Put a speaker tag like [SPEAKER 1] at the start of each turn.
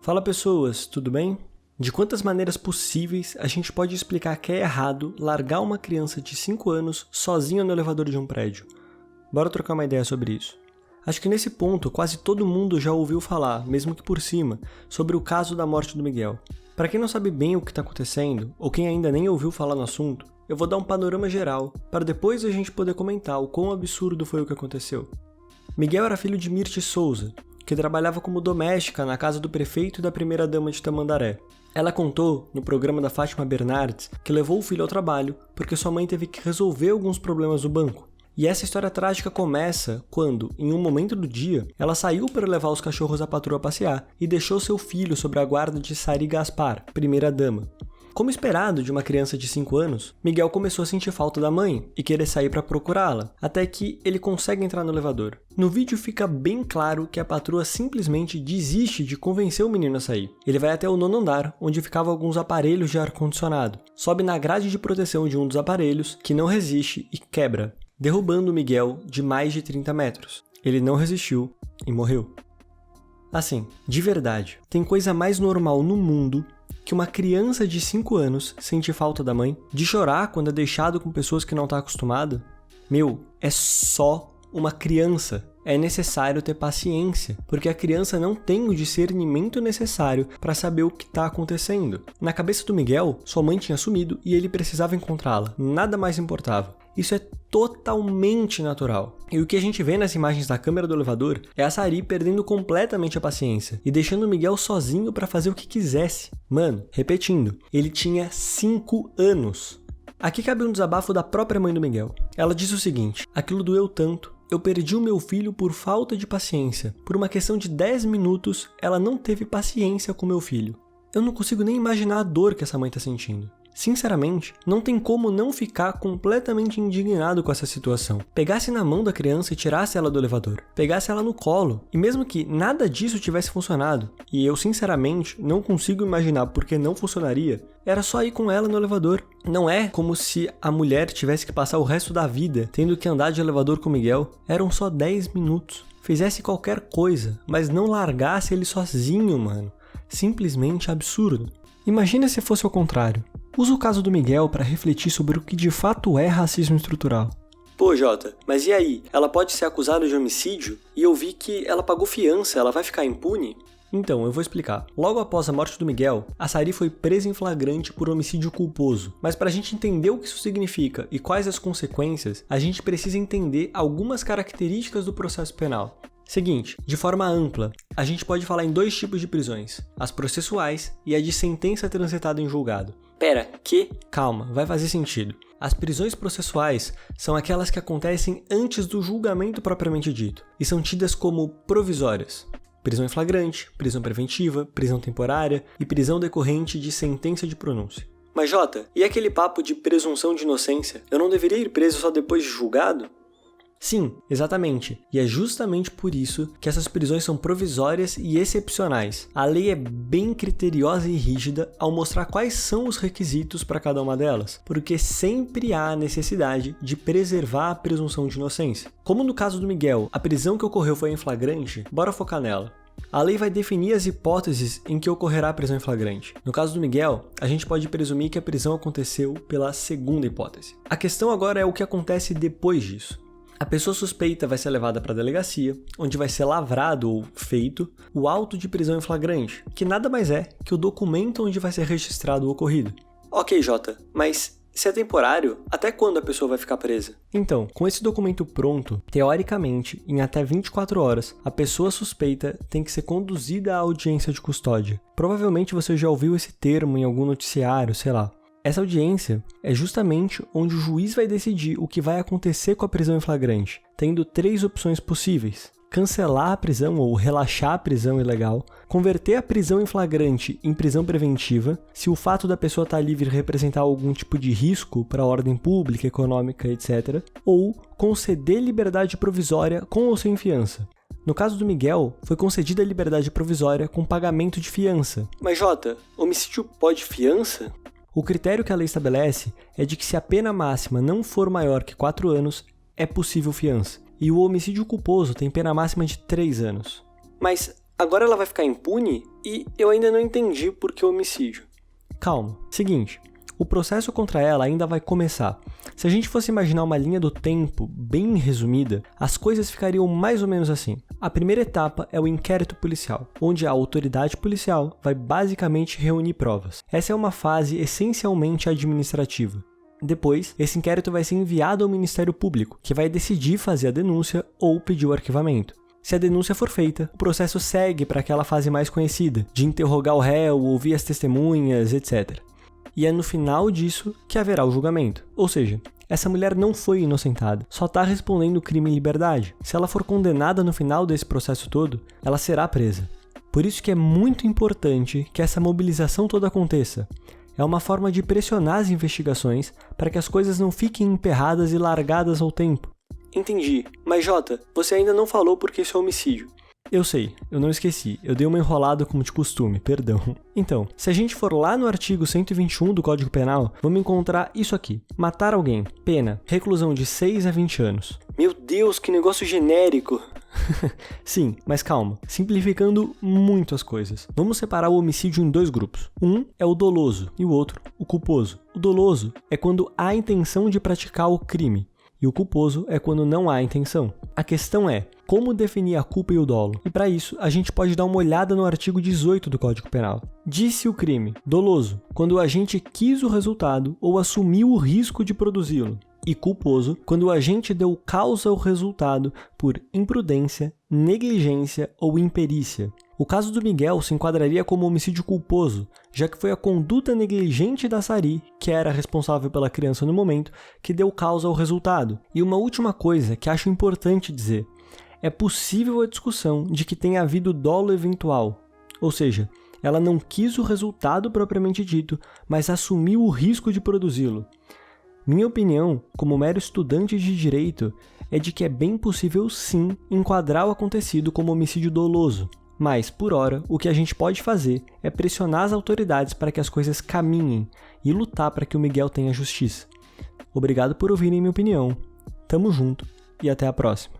[SPEAKER 1] Fala pessoas, tudo bem? De quantas maneiras possíveis a gente pode explicar que é errado largar uma criança de 5 anos sozinha no elevador de um prédio? Bora trocar uma ideia sobre isso. Acho que nesse ponto quase todo mundo já ouviu falar, mesmo que por cima, sobre o caso da morte do Miguel. Para quem não sabe bem o que está acontecendo, ou quem ainda nem ouviu falar no assunto, eu vou dar um panorama geral, para depois a gente poder comentar o quão absurdo foi o que aconteceu. Miguel era filho de Mirti Souza, que trabalhava como doméstica na casa do prefeito e da primeira-dama de Tamandaré. Ela contou, no programa da Fátima Bernardes, que levou o filho ao trabalho porque sua mãe teve que resolver alguns problemas do banco. E essa história trágica começa quando, em um momento do dia, ela saiu para levar os cachorros à patroa passear e deixou seu filho sob a guarda de Sari Gaspar, primeira-dama. Como esperado de uma criança de 5 anos, Miguel começou a sentir falta da mãe e querer sair para procurá-la, até que ele consegue entrar no elevador. No vídeo fica bem claro que a patroa simplesmente desiste de convencer o menino a sair. Ele vai até o 9º andar, onde ficavam alguns aparelhos de ar-condicionado, sobe na grade de proteção de um dos aparelhos, que não resiste e quebra, derrubando Miguel de mais de 30 metros. Ele não resistiu e morreu. Assim, de verdade, tem coisa mais normal no mundo que uma criança de 5 anos sente falta da mãe, de chorar quando é deixado com pessoas que não está acostumado? Meu, é só uma criança. É necessário ter paciência, porque a criança não tem o discernimento necessário para saber o que está acontecendo. Na cabeça do Miguel, sua mãe tinha sumido e ele precisava encontrá-la. Nada mais importava. Isso é totalmente natural. E o que a gente vê nas imagens da câmera do elevador é a Sari perdendo completamente a paciência e deixando o Miguel sozinho para fazer o que quisesse. Mano, repetindo, ele tinha 5 anos. Aqui cabe um desabafo da própria mãe do Miguel. Ela diz o seguinte: aquilo doeu tanto. Eu perdi o meu filho por falta de paciência. Por uma questão de 10 minutos, ela não teve paciência com meu filho. Eu não consigo nem imaginar a dor que essa mãe está sentindo. Sinceramente, não tem como não ficar completamente indignado com essa situação. Pegasse na mão da criança e tirasse ela do elevador. Pegasse ela no colo. E mesmo que nada disso tivesse funcionado, e eu sinceramente não consigo imaginar por que não funcionaria, era só ir com ela no elevador. Não é como se a mulher tivesse que passar o resto da vida tendo que andar de elevador com Miguel. Eram só 10 minutos. Fizesse qualquer coisa, mas não largasse ele sozinho, mano. Simplesmente absurdo. Imagina se fosse ao contrário. Usa o caso do Miguel para refletir sobre o que de fato é racismo estrutural. Pô, Jota, mas e aí? Ela pode ser acusada de homicídio? E eu vi que ela pagou fiança, ela vai ficar impune? Então, eu vou explicar. Logo após a morte do Miguel, a Sari foi presa em flagrante por homicídio culposo. Mas para a gente entender o que isso significa e quais as consequências, a gente precisa entender algumas características do processo penal. Seguinte, de forma ampla, a gente pode falar em 2 tipos de prisões, as processuais e a de sentença transitada em julgado. Pera, que? Calma, vai fazer sentido. As prisões processuais são aquelas que acontecem antes do julgamento propriamente dito e são tidas como provisórias. Prisão em flagrante, prisão preventiva, prisão temporária e prisão decorrente de sentença de pronúncia. Mas Jota, e aquele papo de presunção de inocência? Eu não deveria ir preso só depois de julgado? Sim, exatamente. E é justamente por isso que essas prisões são provisórias e excepcionais. A lei é bem criteriosa e rígida ao mostrar quais são os requisitos para cada uma delas, porque sempre há a necessidade de preservar a presunção de inocência. Como no caso do Miguel, a prisão que ocorreu foi em flagrante, bora focar nela. A lei vai definir as hipóteses em que ocorrerá a prisão em flagrante. No caso do Miguel, a gente pode presumir que a prisão aconteceu pela segunda hipótese. A questão agora é o que acontece depois disso. A pessoa suspeita vai ser levada para a delegacia, onde vai ser lavrado ou feito o auto de prisão em flagrante, que nada mais é que o documento onde vai ser registrado o ocorrido. Ok, Jota, mas se é temporário, até quando a pessoa vai ficar presa? Então, com esse documento pronto, teoricamente, em até 24 horas, a pessoa suspeita tem que ser conduzida à audiência de custódia. Provavelmente você já ouviu esse termo em algum noticiário, sei lá. Essa audiência é justamente onde o juiz vai decidir o que vai acontecer com a prisão em flagrante, tendo 3 opções possíveis: cancelar a prisão ou relaxar a prisão ilegal, converter a prisão em flagrante em prisão preventiva, se o fato da pessoa estar livre representar algum tipo de risco para a ordem pública, econômica, etc., ou conceder liberdade provisória com ou sem fiança. No caso do Miguel, foi concedida a liberdade provisória com pagamento de fiança. Mas Jota, homicídio pode fiança? O critério que a lei estabelece é de que se a pena máxima não for maior que 4 anos, é possível fiança. E o homicídio culposo tem pena máxima de 3 anos. Mas agora ela vai ficar impune e eu ainda não entendi por que homicídio. Calma. Seguinte, o processo contra ela ainda vai começar. Se a gente fosse imaginar uma linha do tempo bem resumida, as coisas ficariam mais ou menos assim. A primeira etapa é o inquérito policial, onde a autoridade policial vai basicamente reunir provas. Essa é uma fase essencialmente administrativa. Depois, esse inquérito vai ser enviado ao Ministério Público, que vai decidir fazer a denúncia ou pedir o arquivamento. Se a denúncia for feita, o processo segue para aquela fase mais conhecida, de interrogar o réu, ouvir as testemunhas, etc. E é no final disso que haverá o julgamento. Ou seja, essa mulher não foi inocentada, só está respondendo crime em liberdade. Se ela for condenada no final desse processo todo, ela será presa. Por isso que é muito importante que essa mobilização toda aconteça. É uma forma de pressionar as investigações para que as coisas não fiquem emperradas e largadas ao tempo. Entendi, mas Jota, você ainda não falou porque isso é homicídio. Eu sei, eu não esqueci, eu dei uma enrolada como de costume, perdão. Então, se a gente for lá no artigo 121 do Código Penal, vamos encontrar isso aqui. Matar alguém, pena, reclusão de 6 a 20 anos. Meu Deus, que negócio genérico! Sim, mas calma, simplificando muito as coisas. Vamos separar o homicídio em dois grupos. Um é o doloso e o outro, o culposo. O doloso é quando há intenção de praticar o crime. E o culposo é quando não há intenção. A questão é, como definir a culpa e o dolo? E para isso, a gente pode dar uma olhada no artigo 18 do Código Penal. Disse o crime, doloso, quando o agente quis o resultado ou assumiu o risco de produzi-lo. E culposo, quando o agente deu causa ao resultado por imprudência, negligência ou imperícia. O caso do Miguel se enquadraria como homicídio culposo, já que foi a conduta negligente da Sari, que era responsável pela criança no momento, que deu causa ao resultado. E uma última coisa que acho importante dizer, é possível a discussão de que tenha havido dolo eventual, ou seja, ela não quis o resultado propriamente dito, mas assumiu o risco de produzi-lo. Minha opinião, como mero estudante de direito, é de que é bem possível sim enquadrar o acontecido como homicídio doloso. Mas, por hora, o que a gente pode fazer é pressionar as autoridades para que as coisas caminhem e lutar para que o Miguel tenha justiça. Obrigado por ouvirem minha opinião. Tamo junto e até a próxima.